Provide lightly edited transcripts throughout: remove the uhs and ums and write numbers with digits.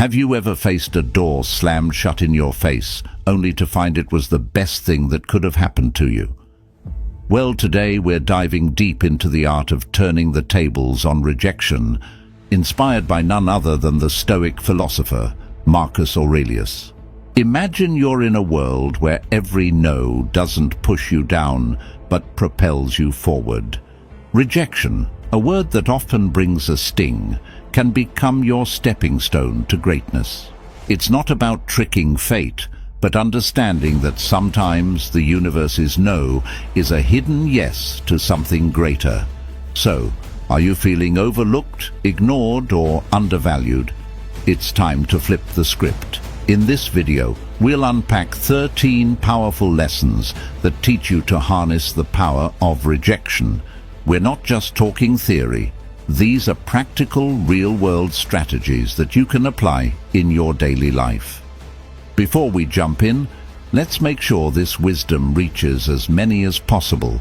Have you ever faced a door slammed shut in your face, only to find it was the best thing that could have happened to you? Well, today we're diving deep into the art of turning the tables on rejection, inspired by none other than the Stoic philosopher, Marcus Aurelius. Imagine you're in a world where every no doesn't push you down, but propels you forward. Rejection, a word that often brings a sting, can become your stepping stone to greatness. It's not about tricking fate, but understanding that sometimes the universe's no is a hidden yes to something greater. So, are you feeling overlooked, ignored, or undervalued? It's time to flip the script. In this video, we'll unpack 13 powerful lessons that teach you to harness the power of rejection. We're not just talking theory. These are practical, real-world strategies that you can apply in your daily life. Before we jump in, let's make sure this wisdom reaches as many as possible.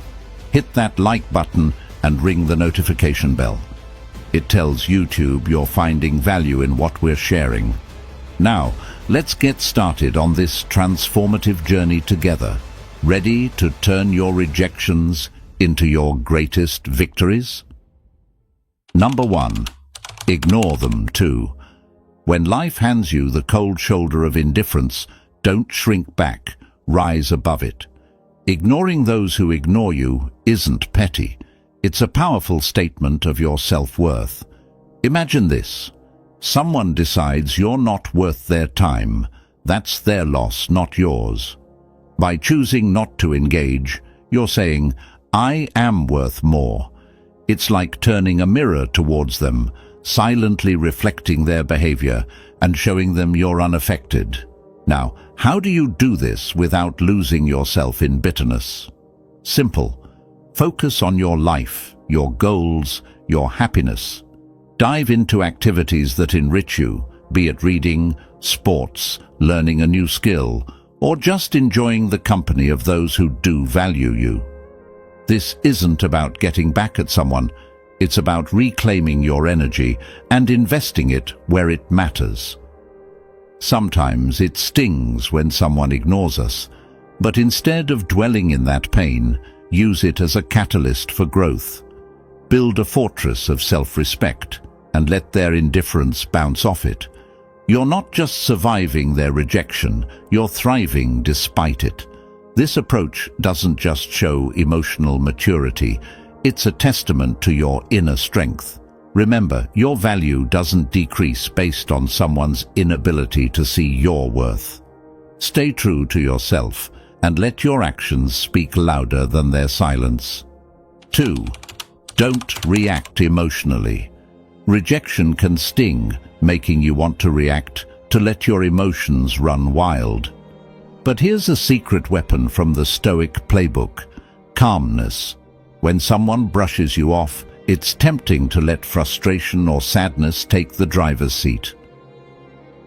Hit that like button and ring the notification bell. It tells YouTube you're finding value in what we're sharing. Now, let's get started on this transformative journey together. Ready to turn your rejections into your greatest victories? Number 1. Ignore them too. When life hands you the cold shoulder of indifference, don't shrink back, rise above it. Ignoring those who ignore you isn't petty. It's a powerful statement of your self-worth. Imagine this. Someone decides you're not worth their time. That's their loss, not yours. By choosing not to engage, you're saying, I am worth more. It's like turning a mirror towards them, silently reflecting their behavior and showing them you're unaffected. Now, how do you do this without losing yourself in bitterness? Simple. Focus on your life, your goals, your happiness. Dive into activities that enrich you, be it reading, sports, learning a new skill, or just enjoying the company of those who do value you. This isn't about getting back at someone. It's about reclaiming your energy and investing it where it matters. Sometimes it stings when someone ignores us, but instead of dwelling in that pain, use it as a catalyst for growth. Build a fortress of self-respect and let their indifference bounce off it. You're not just surviving their rejection, you're thriving despite it. This approach doesn't just show emotional maturity, it's a testament to your inner strength. Remember, your value doesn't decrease based on someone's inability to see your worth. Stay true to yourself and let your actions speak louder than their silence. 2. Don't react emotionally. Rejection can sting, making you want to react, to let your emotions run wild. But here's a secret weapon from the Stoic playbook: calmness. When someone brushes you off, it's tempting to let frustration or sadness take the driver's seat.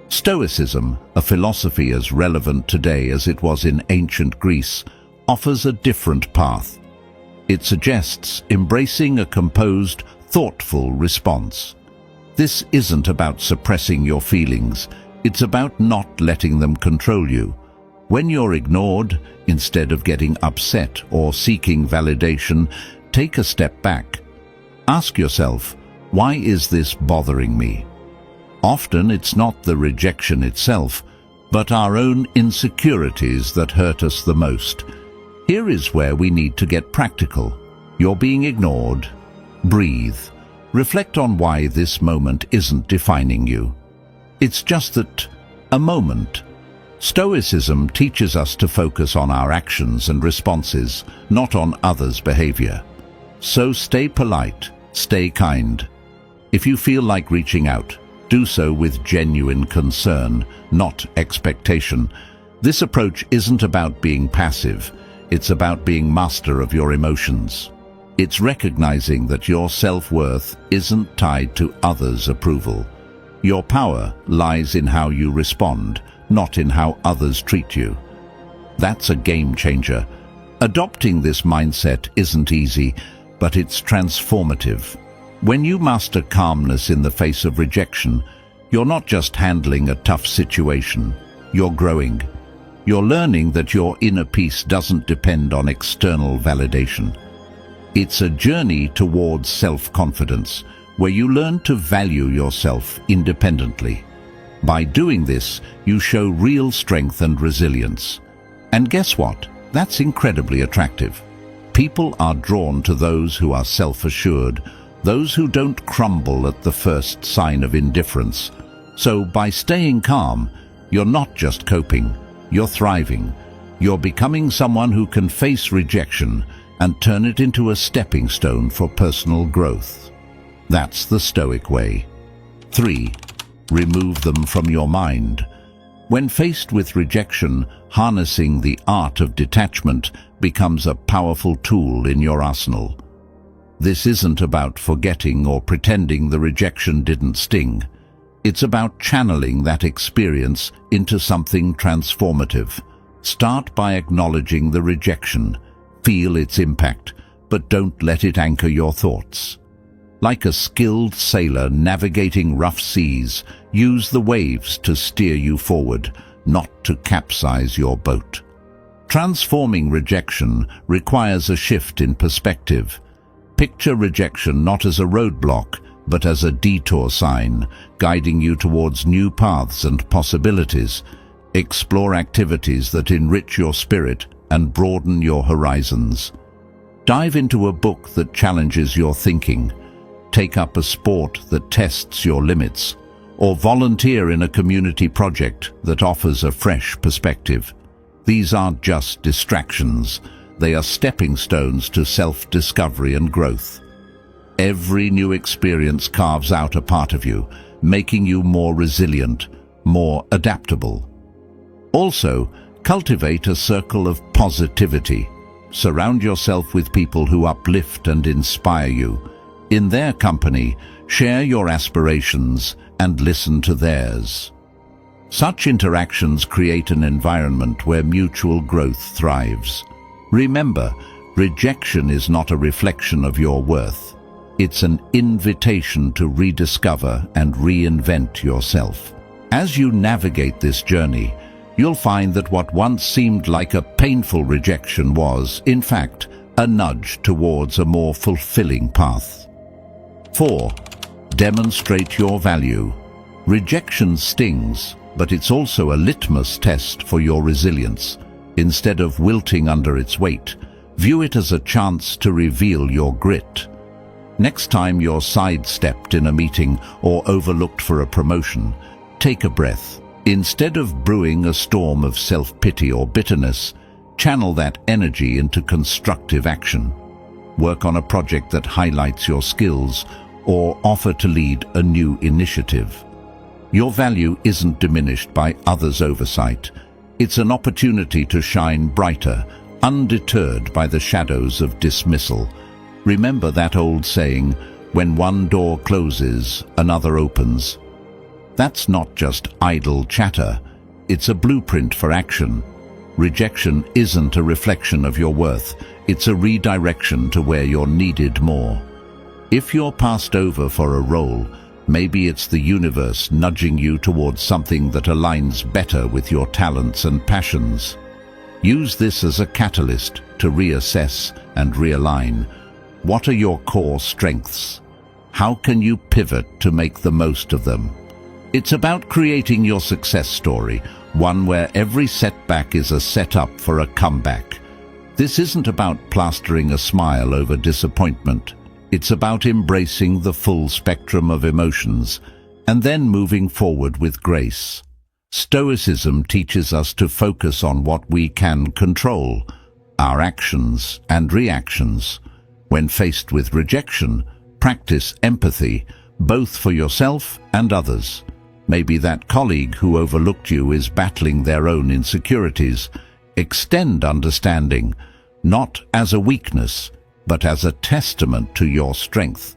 Stoicism, a philosophy as relevant today as it was in ancient Greece, offers a different path. It suggests embracing a composed, thoughtful response. This isn't about suppressing your feelings, it's about not letting them control you. When you're ignored, instead of getting upset or seeking validation, take a step back. Ask yourself, why is this bothering me? Often it's not the rejection itself, but our own insecurities that hurt us the most. Here is where we need to get practical. You're being ignored. Breathe. Reflect on why this moment isn't defining you. It's just that, a moment. Stoicism teaches us to focus on our actions and responses, not on others' behavior. So stay polite, stay kind. If you feel like reaching out, do so with genuine concern, not expectation. This approach isn't about being passive, it's about being master of your emotions. It's recognizing that your self-worth isn't tied to others' approval. Your power lies in how you respond, not in how others treat you. That's a game changer. Adopting this mindset isn't easy, but it's transformative. When you master calmness in the face of rejection, You're not just handling a tough situation, you're growing. You're learning that your inner peace doesn't depend on external validation. It's a journey towards self-confidence, where you learn to value yourself independently. By doing this, you show real strength and resilience. And guess what? That's incredibly attractive. People are drawn to those who are self-assured, those who don't crumble at the first sign of indifference. So by staying calm, you're not just coping, you're thriving. You're becoming someone who can face rejection and turn it into a stepping stone for personal growth. That's the Stoic way. 3. Remove them from your mind. When faced with rejection, harnessing the art of detachment becomes a powerful tool in your arsenal. This isn't about forgetting or pretending the rejection didn't sting. It's about channeling that experience into something transformative. Start by acknowledging the rejection. Feel its impact, but don't let it anchor your thoughts. Like a skilled sailor navigating rough seas, use the waves to steer you forward, not to capsize your boat. Transforming rejection requires a shift in perspective. Picture rejection not as a roadblock, but as a detour sign, guiding you towards new paths and possibilities. Explore activities that enrich your spirit and broaden your horizons. Dive into a book that challenges your thinking. Take up a sport that tests your limits, or volunteer in a community project that offers a fresh perspective. These aren't just distractions, they are stepping stones to self-discovery and growth. Every new experience carves out a part of you, making you more resilient, more adaptable. Also, cultivate a circle of positivity. Surround yourself with people who uplift and inspire you. In their company, share your aspirations and listen to theirs. Such interactions create an environment where mutual growth thrives. Remember, rejection is not a reflection of your worth. It's an invitation to rediscover and reinvent yourself. As you navigate this journey, you'll find that what once seemed like a painful rejection was, in fact, a nudge towards a more fulfilling path. 4. Demonstrate your value. Rejection stings, but it's also a litmus test for your resilience. Instead of wilting under its weight, view it as a chance to reveal your grit. Next time you're sidestepped in a meeting or overlooked for a promotion, take a breath. Instead of brewing a storm of self-pity or bitterness, channel that energy into constructive action. Work on a project that highlights your skills or offer to lead a new initiative. Your value isn't diminished by others' oversight. It's an opportunity to shine brighter, undeterred by the shadows of dismissal. Remember that old saying, when one door closes, another opens. That's not just idle chatter, it's a blueprint for action. Rejection isn't a reflection of your worth, it's a redirection to where you're needed more. If you're passed over for a role, maybe it's the universe nudging you towards something that aligns better with your talents and passions. Use this as a catalyst to reassess and realign. What are your core strengths? How can you pivot to make the most of them? It's about creating your success story, one where every setback is a setup for a comeback. This isn't about plastering a smile over disappointment. It's about embracing the full spectrum of emotions and then moving forward with grace. Stoicism teaches us to focus on what we can control, our actions and reactions. When faced with rejection, practice empathy, both for yourself and others. Maybe that colleague who overlooked you is battling their own insecurities. Extend understanding, not as a weakness, but as a testament to your strength.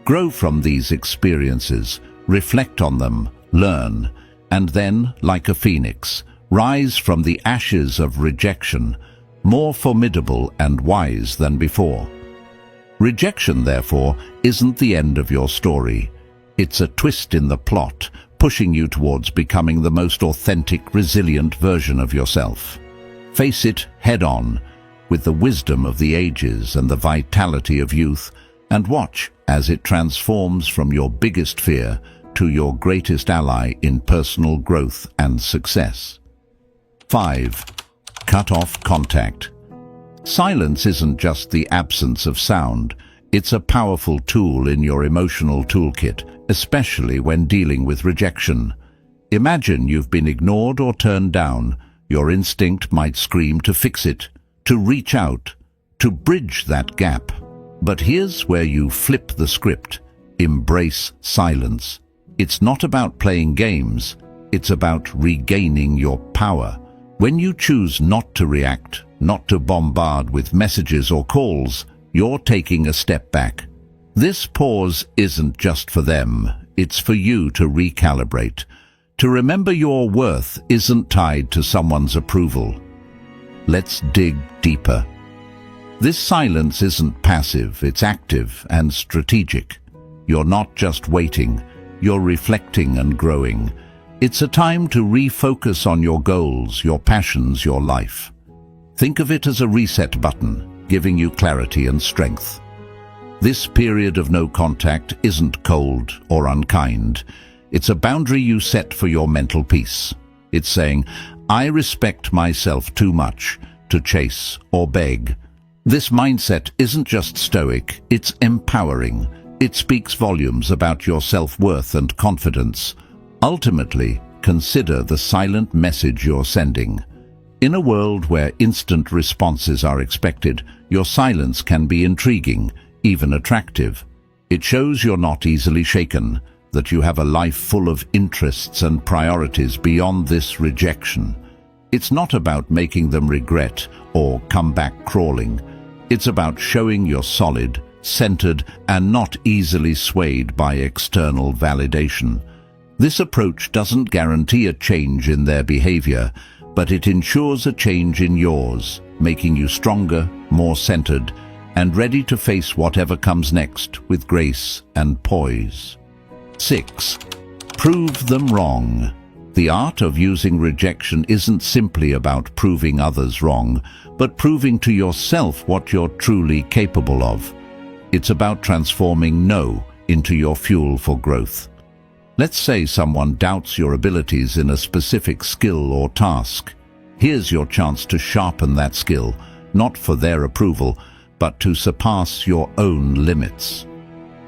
Grow from these experiences, reflect on them, learn, and then, like a phoenix, rise from the ashes of rejection, more formidable and wise than before. Rejection, therefore, isn't the end of your story. It's a twist in the plot, pushing you towards becoming the most authentic, resilient version of yourself. Face it head-on, with the wisdom of the ages and the vitality of youth, and watch as it transforms from your biggest fear to your greatest ally in personal growth and success. 5. Cut off contact. Silence isn't just the absence of sound. It's a powerful tool in your emotional toolkit, especially when dealing with rejection. Imagine you've been ignored or turned down. Your instinct might scream to fix it, to reach out, to bridge that gap. But here's where you flip the script. Embrace silence. It's not about playing games. It's about regaining your power. When you choose not to react, not to bombard with messages or calls, you're taking a step back. This pause isn't just for them. It's for you to recalibrate, to remember your worth isn't tied to someone's approval. Let's dig deeper. This silence isn't passive, it's active and strategic. You're not just waiting, you're reflecting and growing. It's a time to refocus on your goals, your passions, your life. Think of it as a reset button, giving you clarity and strength. This period of no contact isn't cold or unkind. It's a boundary you set for your mental peace. It's saying, I respect myself too much to chase or beg. This mindset isn't just stoic, it's empowering. It speaks volumes about your self-worth and confidence. Ultimately, consider the silent message you're sending. In a world where instant responses are expected, your silence can be intriguing, even attractive. It shows you're not easily shaken, that you have a life full of interests and priorities beyond this rejection. It's not about making them regret or come back crawling. It's about showing you're solid, centered, and not easily swayed by external validation. This approach doesn't guarantee a change in their behavior, but it ensures a change in yours, making you stronger, more centered, and ready to face whatever comes next with grace and poise. 6. Prove them wrong. The art of using rejection isn't simply about proving others wrong, but proving to yourself what you're truly capable of. It's about transforming no into your fuel for growth. Let's say someone doubts your abilities in a specific skill or task. Here's your chance to sharpen that skill, not for their approval, but to surpass your own limits.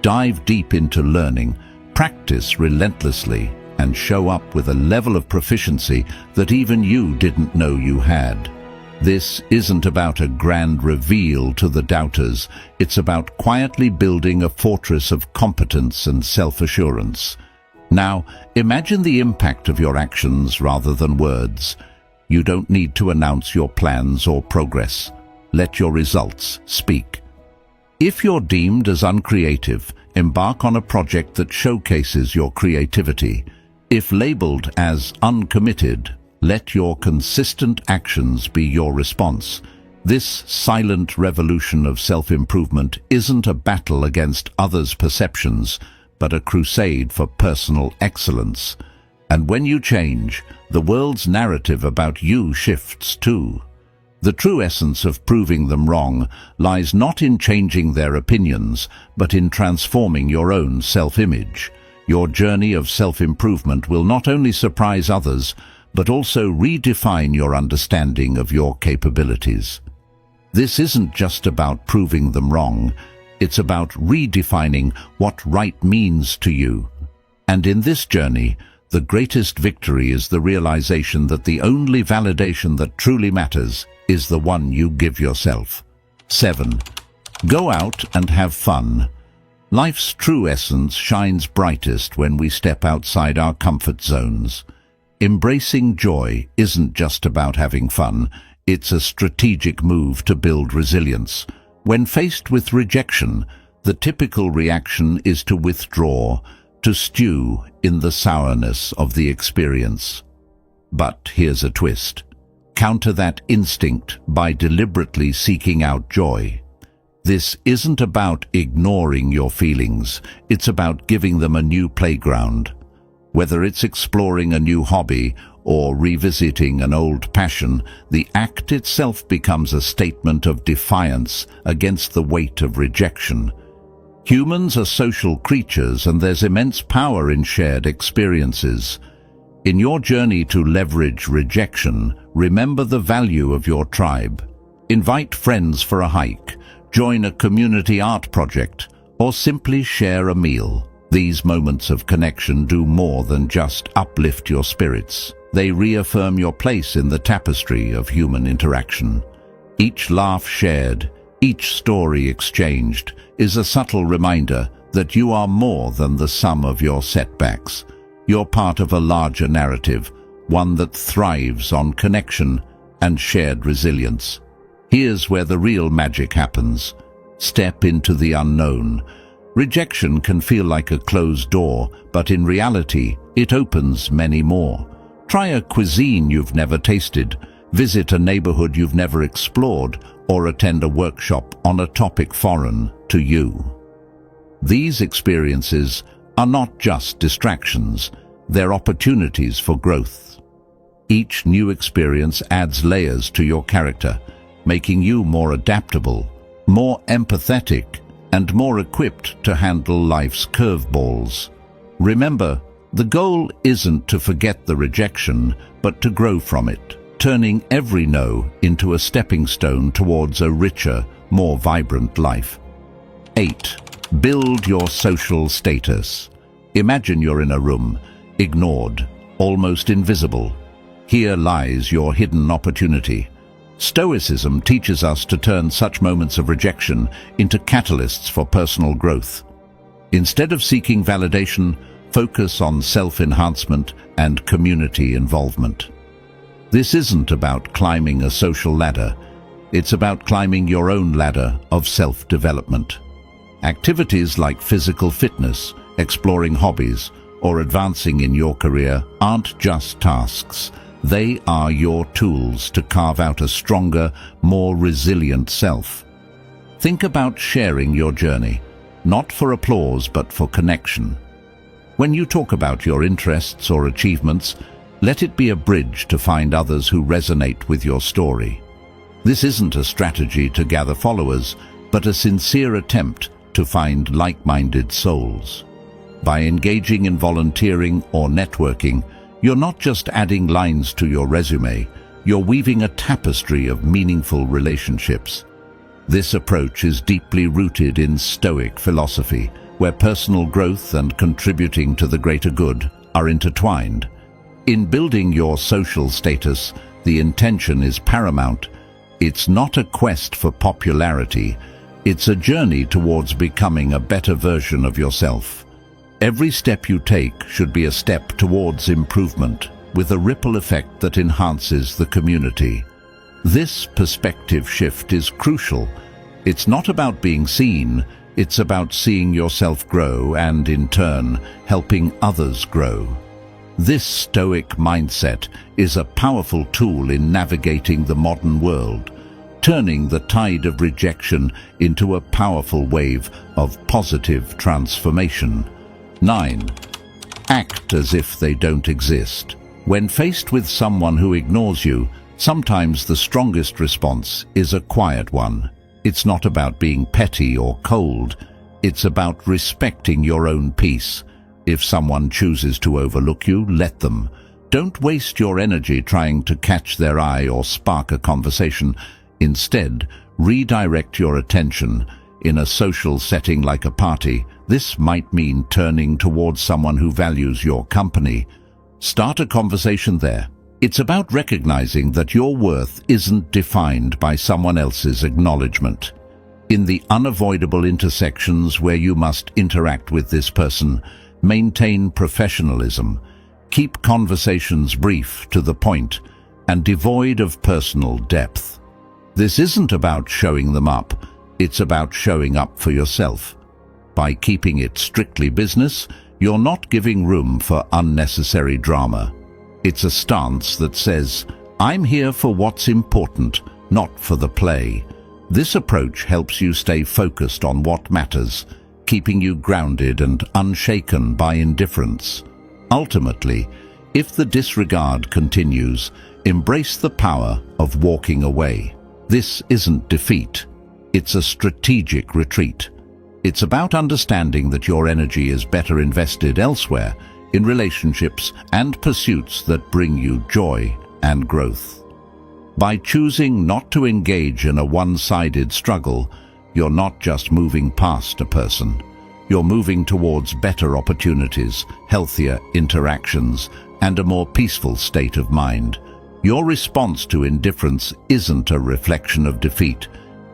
Dive deep into learning, practice relentlessly, and show up with a level of proficiency that even you didn't know you had. This isn't about a grand reveal to the doubters. It's about quietly building a fortress of competence and self-assurance. Now, imagine the impact of your actions rather than words. You don't need to announce your plans or progress. Let your results speak. If you're deemed as uncreative, embark on a project that showcases your creativity. If labeled as uncommitted, let your consistent actions be your response. This silent revolution of self-improvement isn't a battle against others' perceptions, but a crusade for personal excellence. And when you change, the world's narrative about you shifts too. The true essence of proving them wrong lies not in changing their opinions, but in transforming your own self-image. Your journey of self-improvement will not only surprise others, but also redefine your understanding of your capabilities. This isn't just about proving them wrong, it's about redefining what right means to you. And in this journey, the greatest victory is the realization that the only validation that truly matters is the one you give yourself. 7. Go out and have fun. Life's true essence shines brightest when we step outside our comfort zones. Embracing joy isn't just about having fun, it's a strategic move to build resilience. When faced with rejection, the typical reaction is to withdraw, to stew in the sourness of the experience. But here's a twist. Counter that instinct by deliberately seeking out joy. This isn't about ignoring your feelings, it's about giving them a new playground. Whether it's exploring a new hobby or revisiting an old passion, the act itself becomes a statement of defiance against the weight of rejection. Humans are social creatures, and there's immense power in shared experiences. In your journey to leverage rejection, remember the value of your tribe. Invite friends for a hike, join a community art project, or simply share a meal. These moments of connection do more than just uplift your spirits. They reaffirm your place in the tapestry of human interaction. Each laugh shared, each story exchanged, is a subtle reminder that you are more than the sum of your setbacks. You're part of a larger narrative, one that thrives on connection and shared resilience. Here's where the real magic happens. Step into the unknown. Rejection can feel like a closed door, but in reality, it opens many more. Try a cuisine you've never tasted, visit a neighborhood you've never explored, or attend a workshop on a topic foreign to you. These experiences are not just distractions, they're opportunities for growth. Each new experience adds layers to your character, making you more adaptable, more empathetic, and more equipped to handle life's curveballs. Remember, the goal isn't to forget the rejection, but to grow from it, turning every no into a stepping stone towards a richer, more vibrant life. 8. Build your social status. Imagine you're in a room, ignored, almost invisible. Here lies your hidden opportunity. Stoicism teaches us to turn such moments of rejection into catalysts for personal growth. Instead of seeking validation, focus on self-enhancement and community involvement. This isn't about climbing a social ladder. It's about climbing your own ladder of self-development. Activities like physical fitness, exploring hobbies, or advancing in your career aren't just tasks. They are your tools to carve out a stronger, more resilient self. Think about sharing your journey, not for applause but for connection. When you talk about your interests or achievements, let it be a bridge to find others who resonate with your story. This isn't a strategy to gather followers, but a sincere attempt to find like-minded souls. By engaging in volunteering or networking, you're not just adding lines to your resume, you're weaving a tapestry of meaningful relationships. This approach is deeply rooted in Stoic philosophy, where personal growth and contributing to the greater good are intertwined. In building your social status, the intention is paramount. It's not a quest for popularity, it's a journey towards becoming a better version of yourself. Every step you take should be a step towards improvement, with a ripple effect that enhances the community. This perspective shift is crucial. It's not about being seen, it's about seeing yourself grow and, in turn, helping others grow. This Stoic mindset is a powerful tool in navigating the modern world, turning the tide of rejection into a powerful wave of positive transformation. 9. Act as if they don't exist. When faced with someone who ignores you, sometimes the strongest response is a quiet one. It's not about being petty or cold. It's about respecting your own peace. If someone chooses to overlook you, let them. Don't waste your energy trying to catch their eye or spark a conversation. Instead, redirect your attention. In a social setting like a party, this might mean turning towards someone who values your company. Start a conversation there. It's about recognizing that your worth isn't defined by someone else's acknowledgement. In the unavoidable intersections where you must interact with this person, maintain professionalism. Keep conversations brief, to the point, and devoid of personal depth. This isn't about showing them up, it's about showing up for yourself. By keeping it strictly business, you're not giving room for unnecessary drama. It's a stance that says, I'm here for what's important, not for the play. This approach helps you stay focused on what matters, keeping you grounded and unshaken by indifference. Ultimately, if the disregard continues, embrace the power of walking away. This isn't defeat. It's a strategic retreat. It's about understanding that your energy is better invested elsewhere, in relationships and pursuits that bring you joy and growth. By choosing not to engage in a one-sided struggle, you're not just moving past a person. You're moving towards better opportunities, healthier interactions, and a more peaceful state of mind. Your response to indifference isn't a reflection of defeat.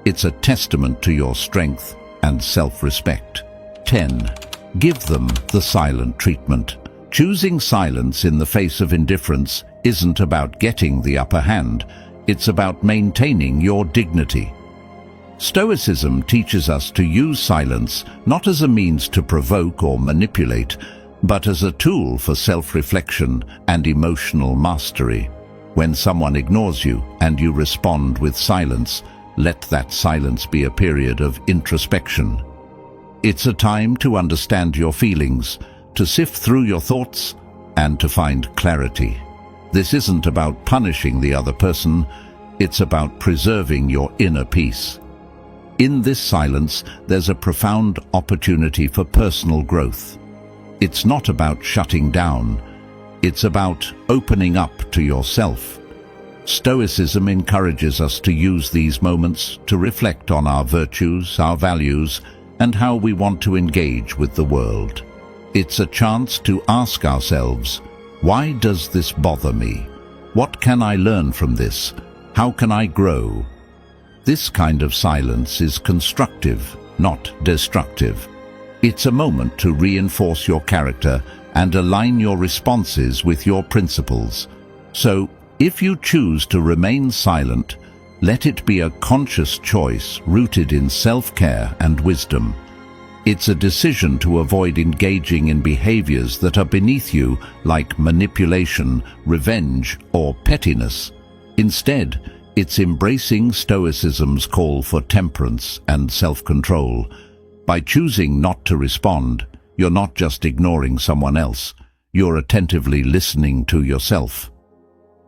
It's a testament to your strength and self-respect. 10. Give them the silent treatment. Choosing silence in the face of indifference isn't about getting the upper hand. It's about maintaining your dignity. Stoicism teaches us to use silence not as a means to provoke or manipulate, but as a tool for self-reflection and emotional mastery. When someone ignores you and you respond with silence, let that silence be a period of introspection. It's a time to understand your feelings, to sift through your thoughts, and to find clarity. This isn't about punishing the other person, it's about preserving your inner peace. In this silence, there's a profound opportunity for personal growth. It's not about shutting down, it's about opening up to yourself. Stoicism encourages us to use these moments to reflect on our virtues, our values, and how we want to engage with the world. It's a chance to ask ourselves, why does this bother me? What can I learn from this? How can I grow? This kind of silence is constructive, not destructive. It's a moment to reinforce your character and align your responses with your principles. So, if you choose to remain silent, let it be a conscious choice rooted in self-care and wisdom. It's a decision to avoid engaging in behaviors that are beneath you, like manipulation, revenge, or pettiness. Instead, it's embracing Stoicism's call for temperance and self-control. By choosing not to respond, you're not just ignoring someone else, you're attentively listening to yourself.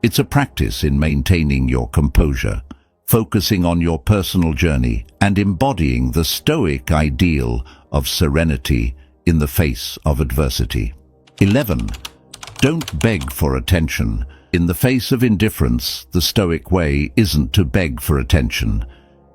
It's a practice in maintaining your composure, focusing on your personal journey, and embodying the Stoic ideal of serenity in the face of adversity. 11. Don't beg for attention. In the face of indifference, the Stoic way isn't to beg for attention.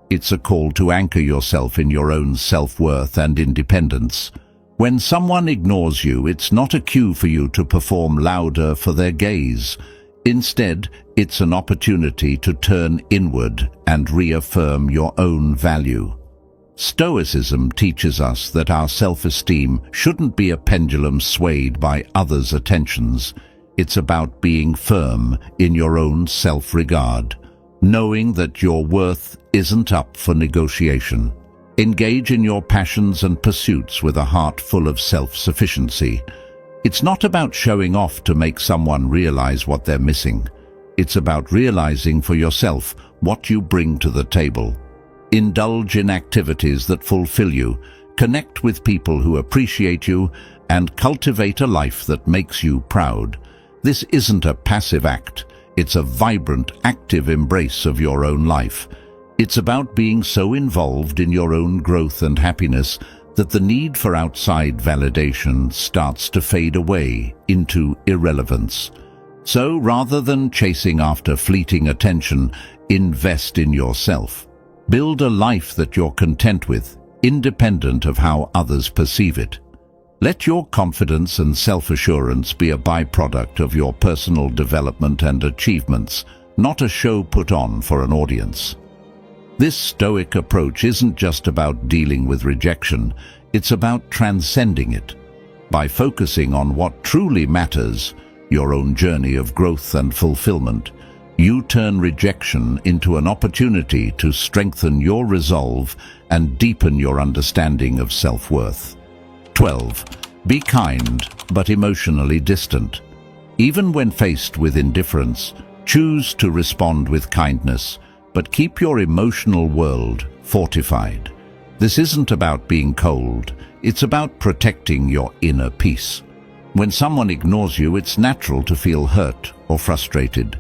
It's a call to anchor yourself in your own self-worth and independence. When someone ignores you, it's not a cue for you to perform louder for their gaze. Instead, it's an opportunity to turn inward and reaffirm your own value. Stoicism teaches us that our self-esteem shouldn't be a pendulum swayed by others' attentions. It's about being firm in your own self-regard, knowing that your worth isn't up for negotiation. Engage in your passions and pursuits with a heart full of self-sufficiency. It's not about showing off to make someone realize what they're missing. It's about realizing for yourself what you bring to the table. Indulge in activities that fulfill you, connect with people who appreciate you, and cultivate a life that makes you proud. This isn't a passive act. It's a vibrant, active embrace of your own life. It's about being so involved in your own growth and happiness that the need for outside validation starts to fade away into irrelevance. So rather than chasing after fleeting attention, invest in yourself. Build a life that you're content with, independent of how others perceive it. Let your confidence and self-assurance be a byproduct of your personal development and achievements, not a show put on for an audience. This Stoic approach isn't just about dealing with rejection, it's about transcending it. By focusing on what truly matters, your own journey of growth and fulfillment, you turn rejection into an opportunity to strengthen your resolve and deepen your understanding of self-worth. 12. Be kind, but emotionally distant. Even when faced with indifference, choose to respond with kindness, but keep your emotional world fortified. This isn't about being cold, it's about protecting your inner peace. When someone ignores you, it's natural to feel hurt or frustrated.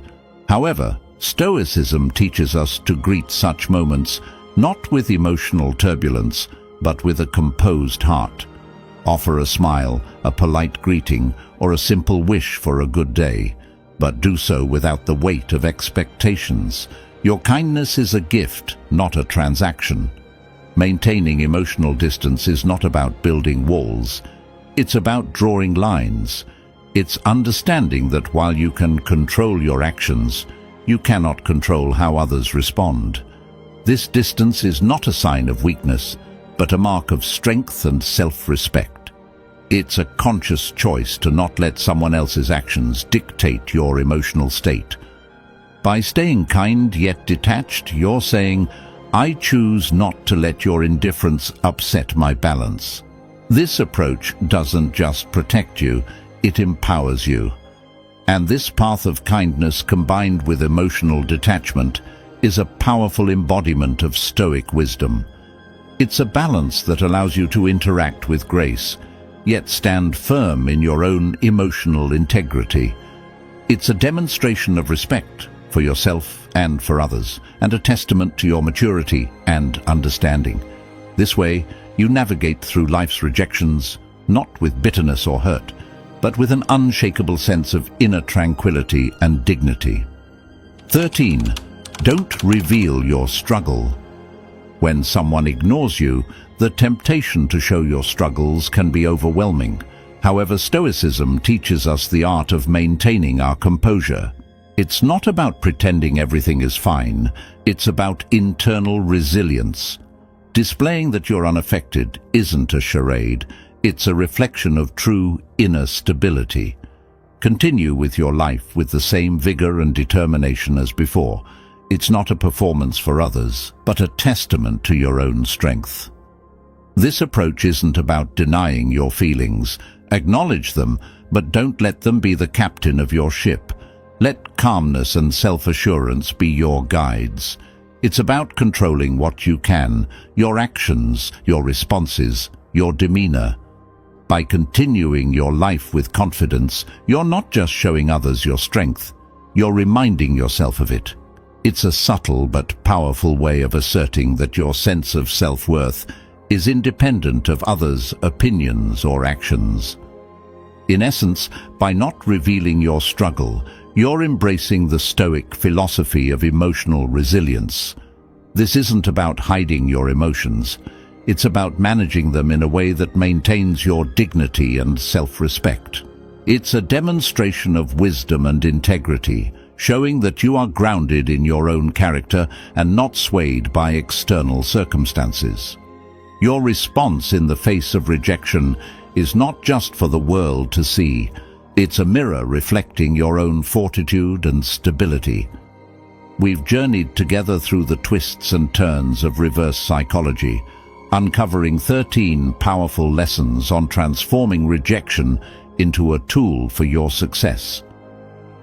However, Stoicism teaches us to greet such moments not with emotional turbulence, but with a composed heart. Offer a smile, a polite greeting, or a simple wish for a good day, but do so without the weight of expectations. Your kindness is a gift, not a transaction. Maintaining emotional distance is not about building walls. It's about drawing lines. It's understanding that while you can control your actions, you cannot control how others respond. This distance is not a sign of weakness, but a mark of strength and self-respect. It's a conscious choice to not let someone else's actions dictate your emotional state. By staying kind yet detached, you're saying, "I choose not to let your indifference upset my balance." This approach doesn't just protect you, it empowers you. And this path of kindness combined with emotional detachment is a powerful embodiment of Stoic wisdom. It's a balance that allows you to interact with grace, yet stand firm in your own emotional integrity. It's a demonstration of respect for yourself and for others, and a testament to your maturity and understanding. This way, you navigate through life's rejections, not with bitterness or hurt, but with an unshakable sense of inner tranquility and dignity. 13. Don't reveal your struggle. When someone ignores you, the temptation to show your struggles can be overwhelming. However, Stoicism teaches us the art of maintaining our composure. It's not about pretending everything is fine, it's about internal resilience. Displaying that you're unaffected isn't a charade, it's a reflection of true inner stability. Continue with your life with the same vigor and determination as before. It's not a performance for others, but a testament to your own strength. This approach isn't about denying your feelings. Acknowledge them, but don't let them be the captain of your ship. Let calmness and self-assurance be your guides. It's about controlling what you can, your actions, your responses, your demeanor. By continuing your life with confidence, you're not just showing others your strength, you're reminding yourself of it. It's a subtle but powerful way of asserting that your sense of self-worth is independent of others' opinions or actions. In essence, by not revealing your struggle, you're embracing the Stoic philosophy of emotional resilience. This isn't about hiding your emotions. It's about managing them in a way that maintains your dignity and self-respect. It's a demonstration of wisdom and integrity, showing that you are grounded in your own character and not swayed by external circumstances. Your response in the face of rejection is not just for the world to see. It's a mirror reflecting your own fortitude and stability. We've journeyed together through the twists and turns of reverse psychology, uncovering 13 powerful lessons on transforming rejection into a tool for your success.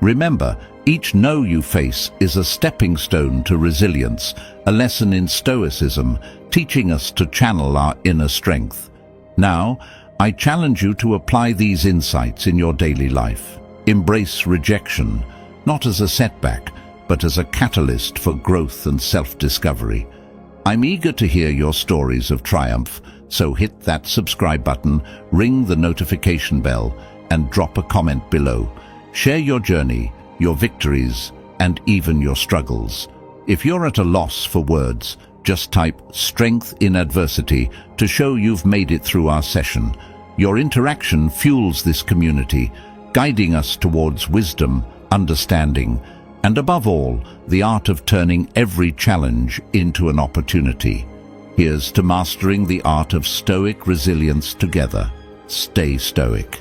Remember, each no you face is a stepping stone to resilience, a lesson in Stoicism, teaching us to channel our inner strength. Now, I challenge you to apply these insights in your daily life. Embrace rejection, not as a setback, but as a catalyst for growth and self-discovery. I'm eager to hear your stories of triumph, so hit that subscribe button, ring the notification bell, and drop a comment below. Share your journey, your victories, and even your struggles. If you're at a loss for words, just type "strength in adversity" to show you've made it through our session. Your interaction fuels this community, guiding us towards wisdom, understanding, and above all, the art of turning every challenge into an opportunity. Here's to mastering the art of Stoic resilience together. Stay Stoic.